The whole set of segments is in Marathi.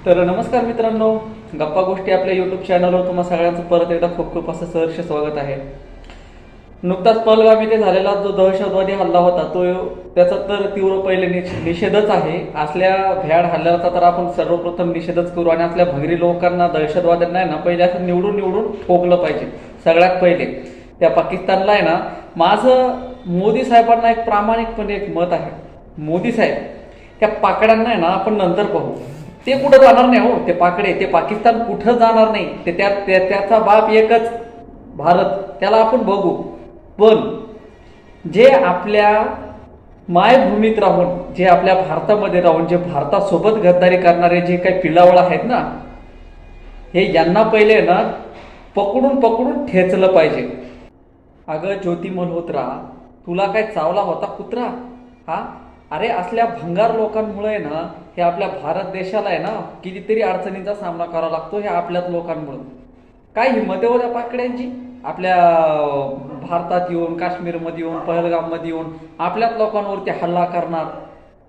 तर नमस्कार मित्रांनो, गप्पा गोष्टी आपल्या यूट्यूब चॅनलवर तुम्हा सगळ्यांचं परत एकदा खूप खूप असं सहर्ष स्वागत आहे. नुकताच पहलगाम येथे झालेला जो दहशतवादी हल्ला होता त्याचा तर तीव्र पहिले निषेधच आहे. असल्या भ्याड हल्ल्याचा तर आपण सर्वप्रथम निषेधच करू आणि असल्या भंगरी लोकांना, दहशतवाद्यांना आहे ना पहिले असं निवडून निवडून ठोकलं पाहिजे. सगळ्यात पहिले त्या पाकिस्तानला आहे ना, माझं मोदी साहेबांना एक प्रामाणिकपणे एक मत आहे. मोदी साहेब त्या पाकड्यांना आहे ना आपण नंतर पाहू. ते कुठं जाणार नाही हो, ते पाकडे, ते पाकिस्तान कुठं जाणार नाही. ते त्याचा बाप एकच भारत, त्याला आपण बघू. पण जे आपल्या मायभूमीत राहून, जे आपल्या भारतामध्ये राहून, जे भारतासोबत गद्दारी करणारे जे काही पिलावळ आहेत ना, हे यांना पहिले ना पकडून पकडून ठेचलं पाहिजे. अगं ज्योती मल्होत्रा, तुला काय चावला होता कुत्रा? हा, अरे असल्या भंगार लोकांमुळे ना हे आपल्या भारत देशाला आहे ना कितीतरी अडचणींचा सामना करावा लागतो. हे आपल्याच लोकांमुळे. काय हिंमत आहे त्या पाकड्यांची आपल्या भारतात येऊन, काश्मीरमध्ये येऊन, पहलगाममध्ये येऊन आपल्याच लोकांवरती हल्ला करणार.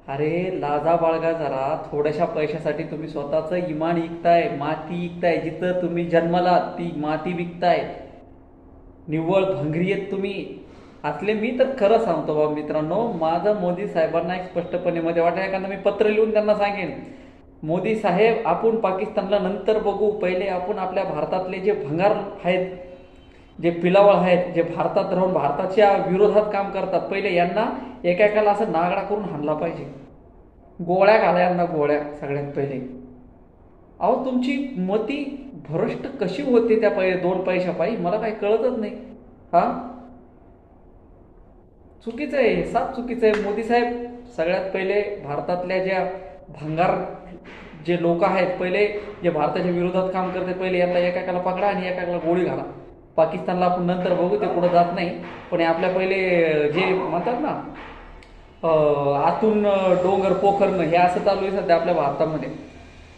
अरे लाजा बाळगा जरा. थोड्याशा पैशासाठी तुम्ही स्वतःचं इमान विकताय, माती विकताय. जिथं तुम्ही जन्माला ती माती विकताय. निव्वळ भंगरी आहेत तुम्ही. असले मी तर खरं सांगतो बाबा मित्रांनो, माझं मोदी साहेबांना एक स्पष्टपणे मध्ये वाटलं, एखादं मी पत्र लिहून त्यांना सांगेन, मोदी साहेब आपण पाकिस्तानला नंतर बघू. पहिले आपण आपल्या भारतातले जे भंगार आहेत, जे पिलावळ आहेत, जे भारतात राहून भारताच्या विरोधात काम करतात, पहिले यांना एकेकाला असं नागडा करून हाणला पाहिजे. गोळ्या घाला यांना, गोळ्या सगळ्यात पहिले. अहो तुमची मती भ्रष्ट कशी होते त्या दोन पैशा पायी, मला काही कळतच नाही. हा, चुकीचं आहे, साफ चुकीचं आहे. मोदी साहेब सगळ्यात पहिले भारतातल्या ज्या भंगार जे लोक आहेत, पहिले जे भारताच्या विरोधात काम करते, पहिले यांना एकाला पकडा आणि एकाला गोळी घाला. पाकिस्तानला आपण नंतर बघू, ते पुढे जात नाही. पण आपल्या पहिले जे म्हणतात ना आतून डोंगर पोखरणं, हे असं चालू आहे सध्या आपल्या भारतामध्ये.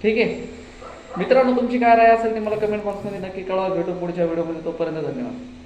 ठीक आहे मित्रांनो, तुमची काय राय असेल ते मला कमेंट बॉक्समध्ये नक्की कळवा. भेटू पुढच्या व्हिडिओमध्ये. तोपर्यंत धन्यवाद.